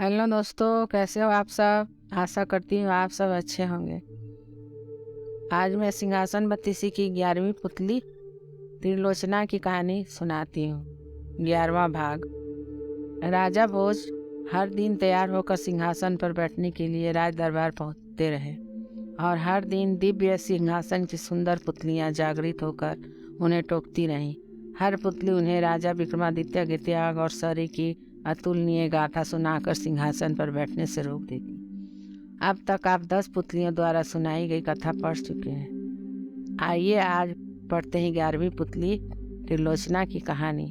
Hello दोस्तों, कैसे हो आप सब। आशा करती हूँ आप सब अच्छे होंगे। आज मैं सिंहासन बत्तीसी की 11वीं पुतली त्रिलोचना की कहानी सुनाती हूँ। 11वां भाग। राजा भोज हर दिन तैयार होकर सिंहासन पर बैठने के लिए राज दरबार पहुँचते रहे और हर दिन दिव्य सिंहासन की सुंदर पुतलियाँ जागृत होकर उन्हें टोकती रहीं। हर पुतली उन्हें राजा विक्रमादित्य के त्याग और शौर्य की अतुलनीय गाथा सुनाकर सिंहासन पर बैठने से रोक देती। अब तक आप 10 पुतलियों द्वारा सुनाई गई कथा पढ़ चुके हैं। आइए आज पढ़ते हैं 11वीं पुतली त्रिलोचना की कहानी।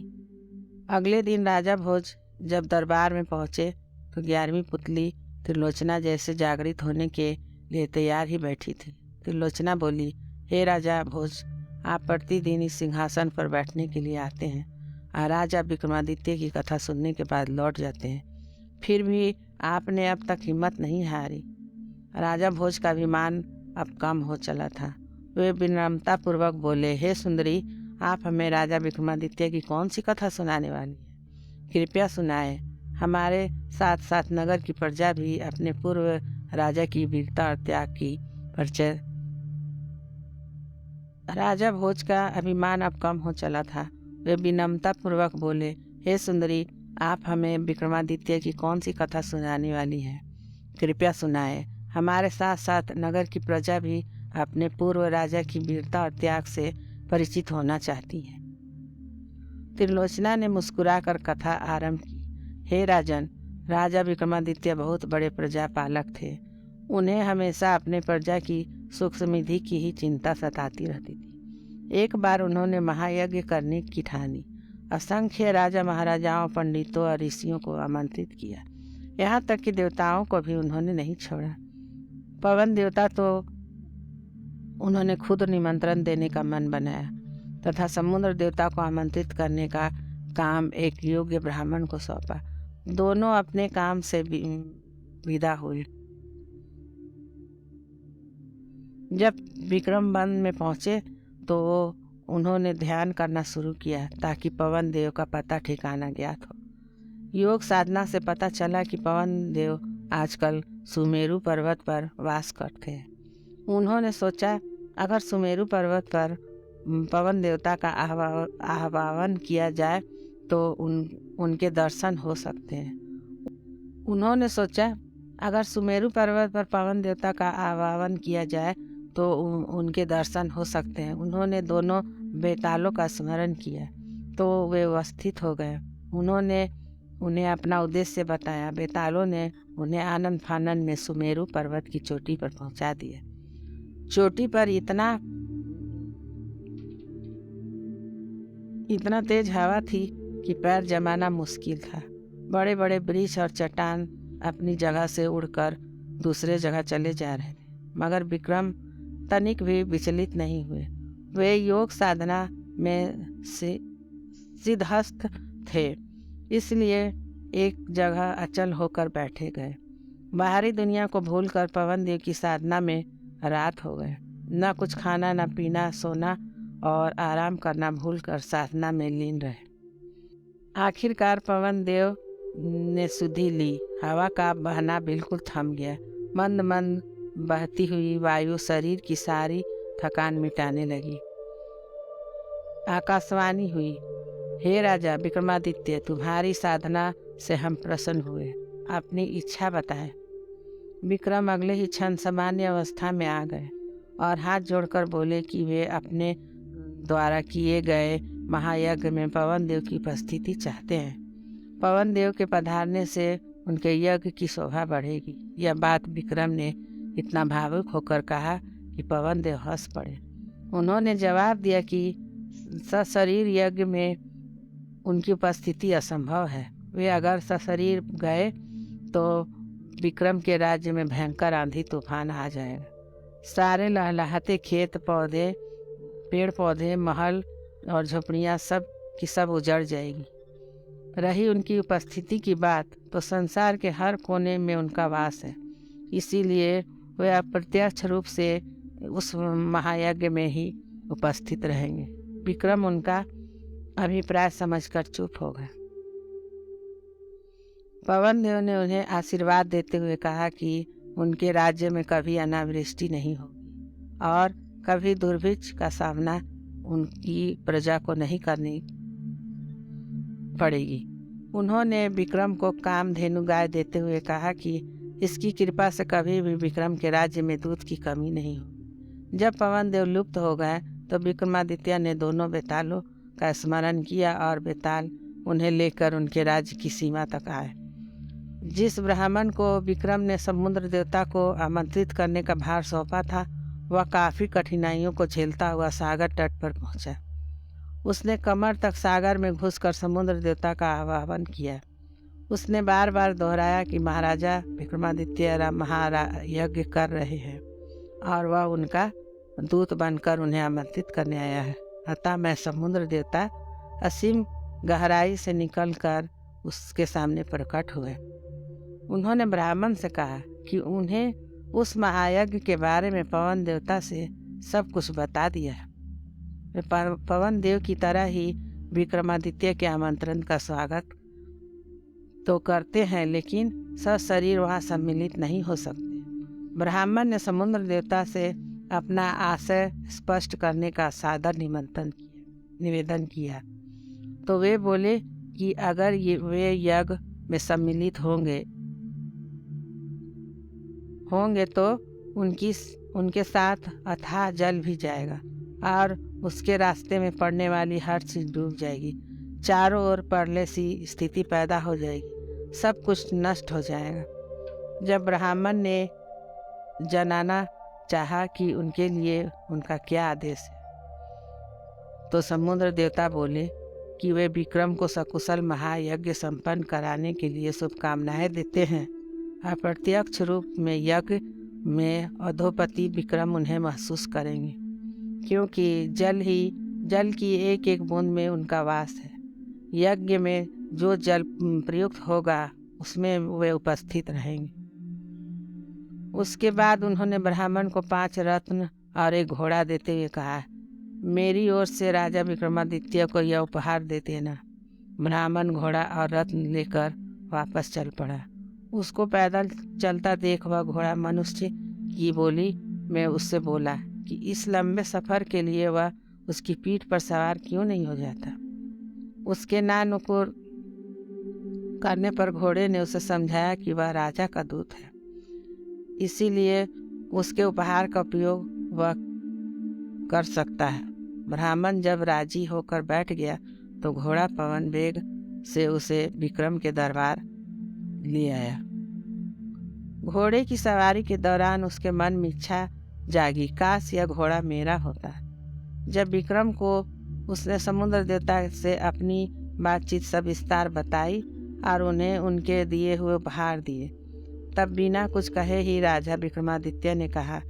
अगले दिन राजा भोज जब दरबार में पहुंचे तो 11वीं पुतली त्रिलोचना जैसे जागृत होने के लिए तैयार ही बैठी थी। त्रिलोचना बोली, हे राजा भोज, आप प्रतिदिन इस सिंहासन पर बैठने के लिए आते हैं और राजा विक्रमादित्य की कथा सुनने के बाद लौट जाते हैं, फिर भी आपने अब तक हिम्मत नहीं हारी। राजा भोज का अभिमान अब कम हो चला था। वे विनम्रता पूर्वक बोले, हे सुंदरी, आप हमें राजा विक्रमादित्य की कौन सी कथा सुनाने वाली है? कृपया सुनाएं। हमारे साथ साथ नगर की प्रजा भी अपने पूर्व राजा की वीरता और त्याग की परिचय। राजा भोज का अभिमान अब कम हो चला था। वे विनम्रता पूर्वक बोले, हे सुंदरी, आप हमें विक्रमादित्य की कौन सी कथा सुनाने वाली हैं? कृपया सुनाएं। हमारे साथ साथ नगर की प्रजा भी अपने पूर्व राजा की वीरता और त्याग से परिचित होना चाहती है। त्रिलोचना ने मुस्कुराकर कथा आरंभ की। हे राजन, राजा विक्रमादित्य बहुत बड़े प्रजापालक थे। उन्हें हमेशा अपने प्रजा की सुख समृद्धि की ही चिंता सताती रहती थी। एक बार उन्होंने महायज्ञ करने की ठानी। असंख्य राजा महाराजाओं, पंडितों और ऋषियों को आमंत्रित किया। यहाँ तक कि देवताओं को भी उन्होंने नहीं छोड़ा। पवन देवता तो उन्होंने खुद निमंत्रण देने का मन बनाया तथा समुद्र देवता को आमंत्रित करने का काम एक योग्य ब्राह्मण को सौंपा। दोनों अपने काम से विदा हुए। जब विक्रम वन में पहुँचे तो उन्होंने ध्यान करना शुरू किया ताकि पवन देव का पता ठिकाना ज्ञात हो। योग साधना से पता चला कि पवन देव आजकल सुमेरु पर्वत पर वास करते हैं। उन्होंने सोचा, अगर सुमेरु पर्वत पर पवन देवता का आह्वान किया जाए तो उनके दर्शन हो सकते हैं। उन्होंने सोचा, अगर सुमेरु पर्वत पर पवन देवता का आह्वान किया जाए तो उनके दर्शन हो सकते हैं। उन्होंने दोनों बेतालों का स्मरण किया तो वे उपस्थित हो गए। उन्होंने उन्हें अपना उद्देश्य बताया। बेतालों ने उन्हें आनंद फानंद में सुमेरु पर्वत की चोटी पर पहुंचा दिया। चोटी पर इतना तेज हवा थी कि पैर जमाना मुश्किल था। बड़े बड़े वृक्ष और चट्टान अपनी जगह से उड़कर दूसरे जगह चले जा रहे थे, मगर विक्रम तनिक भी विचलित नहीं हुए। वे योग साधना में सिद्धहस्त थे, इसलिए एक जगह अचल होकर बैठे गए। बाहरी दुनिया को भूलकर पवन देव की साधना में रात हो गए। न कुछ खाना, न पीना, सोना और आराम करना भूलकर साधना में लीन रहे। आखिरकार पवन देव ने सुधि ली। हवा का बहना बिल्कुल थम गया। मंद मंद बहती हुई वायु शरीर की सारी थकान मिटाने लगी। आकाशवाणी हुई, हे राजा विक्रमादित्य, तुम्हारी साधना से हम प्रसन्न हुए। अपनी इच्छा बताएं। विक्रम अगले ही क्षण सामान्य अवस्था में आ गए और हाथ जोड़कर बोले कि वे अपने द्वारा किए गए महायज्ञ में पवन देव की उपस्थिति चाहते हैं। पवन देव के पधारने से उनके यज्ञ की शोभा बढ़ेगी। यह बात विक्रम ने इतना भावुक होकर कहा कि पवन देव हंस पड़े। उन्होंने जवाब दिया कि सशरीर यज्ञ में उनकी उपस्थिति असंभव है। वे अगर सशरीर गए तो विक्रम के राज्य में भयंकर आंधी तूफान आ जाएगा। सारे लहलहाते खेत पौधे, पेड़ पौधे, महल और झोपड़ियाँ सब की सब उजड़ जाएगी। रही उनकी उपस्थिति की बात, तो संसार के हर कोने में उनका वास है। इसीलिए वे अप्रत्यक्ष रूप से उस महायज्ञ में ही उपस्थित रहेंगे। विक्रम उनका अभिप्राय समझकर चुप हो गए। पवन देव ने उन्हें आशीर्वाद देते हुए कहा कि उनके राज्य में कभी अनावृष्टि नहीं होगी और कभी दुर्भिक्ष का सामना उनकी प्रजा को नहीं करनी पड़ेगी। उन्होंने विक्रम को कामधेनु गाय देते हुए कहा कि इसकी कृपा से कभी भी विक्रम के राज्य में दूध की कमी नहीं हो। जब पवन देव लुप्त हो गए तो विक्रमादित्य ने दोनों बेतालों का स्मरण किया और बेताल उन्हें लेकर उनके राज्य की सीमा तक आए। जिस ब्राह्मण को विक्रम ने समुद्र देवता को आमंत्रित करने का भार सौंपा था, वह काफ़ी कठिनाइयों को झेलता हुआ सागर तट पर पहुंचा। उसने कमर तक सागर में घुसकर समुद्र देवता का आह्वान किया। उसने बार बार दोहराया कि महाराजा विक्रमादित्य महायज्ञ कर रहे हैं और वह उनका दूत बनकर उन्हें आमंत्रित करने आया है। अतः मैं समुद्र देवता असीम गहराई से निकलकर उसके सामने प्रकट हुए। उन्होंने ब्राह्मण से कहा कि उन्हें उस महायज्ञ के बारे में पवन देवता से सब कुछ बता दिया है। वे पवन देव की तरह ही विक्रमादित्य के आमंत्रण का स्वागत तो करते हैं, लेकिन सशरीर वहाँ सम्मिलित नहीं हो सकते। ब्राह्मण ने समुद्र देवता से अपना आशय स्पष्ट करने का सादर निवेदन किया तो वे बोले कि अगर वे यज्ञ में सम्मिलित होंगे तो उनके साथ अथाह जल भी जाएगा और उसके रास्ते में पड़ने वाली हर चीज़ डूब जाएगी। चारों ओर प्रलय सी स्थिति पैदा हो जाएगी, सब कुछ नष्ट हो जाएगा। जब ब्राह्मण ने जानना चाहा कि उनके लिए उनका क्या आदेश है, तो समुद्र देवता बोले कि वे विक्रम को सकुशल महायज्ञ संपन्न कराने के लिए शुभकामनाएं देते हैं। अप्रत्यक्ष रूप में यज्ञ में अधोपति विक्रम उन्हें महसूस करेंगे, क्योंकि जल की एक एक बूंद में उनका वास है। यज्ञ में जो जल प्रयुक्त होगा उसमें वे उपस्थित रहेंगे। उसके बाद उन्होंने ब्राह्मण को 5 रत्न और एक घोड़ा देते हुए कहा, मेरी ओर से राजा विक्रमादित्य को यह उपहार दे देना। ब्राह्मण घोड़ा और रत्न लेकर वापस चल पड़ा। उसको पैदल चलता देख वह घोड़ा मनुष्य की बोली में उससे बोला कि इस लंबे सफ़र के लिए वह उसकी पीठ पर सवार क्यों नहीं हो जाता। उसके नानुकुर करने पर घोड़े ने उसे समझाया कि वह राजा का दूत है, इसीलिए उसके उपहार का उपयोग वह कर सकता है। ब्राह्मण जब राजी होकर बैठ गया तो घोड़ा पवन वेग से उसे विक्रम के दरबार ले आया। घोड़े की सवारी के दौरान उसके मन में इच्छा जागी, काश यह घोड़ा मेरा होता। जब विक्रम को उसने समुद्र देवता से अपनी बातचीत सब विस्तार बताई और उन्हें उनके दिए हुए उपहार दिए, तब बिना कुछ कहे ही राजा विक्रमादित्य ने कहा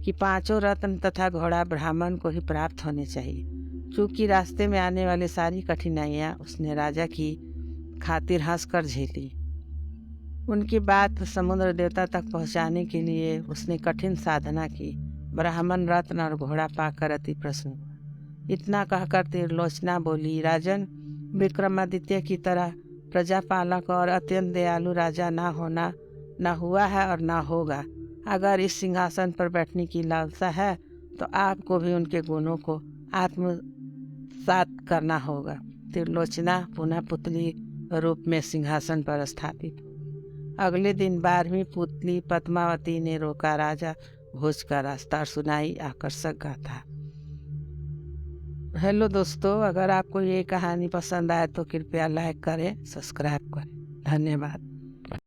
कि 5 रत्न तथा घोड़ा ब्राह्मण को ही प्राप्त होने चाहिए, क्योंकि रास्ते में आने वाली सारी कठिनाइयाँ उसने राजा की खातिर हंसकर झेली। उनकी बात समुद्र देवता तक पहुँचाने के लिए उसने कठिन साधना की। ब्राह्मण रत्न और घोड़ा पाकर अति प्रसन्न हुआ। इतना कहकर त्रिलोचना बोली, राजन, विक्रमादित्य की तरह प्रजापालक और अत्यंत दयालु राजा ना हुआ है और ना होगा। अगर इस सिंहासन पर बैठने की लालसा है तो आपको भी उनके गुणों को आत्मसात करना होगा। त्रिलोचना पुनः पुतली रूप में सिंहासन पर स्थापित। अगले दिन 12वीं पुतली पद्मावती ने रोका राजा भोज का रास्ता और सुनाई आकर्षक गाथा। हेलो दोस्तों, अगर आपको ये कहानी पसंद आए तो कृपया लाइक करें, सब्सक्राइब करें। धन्यवाद।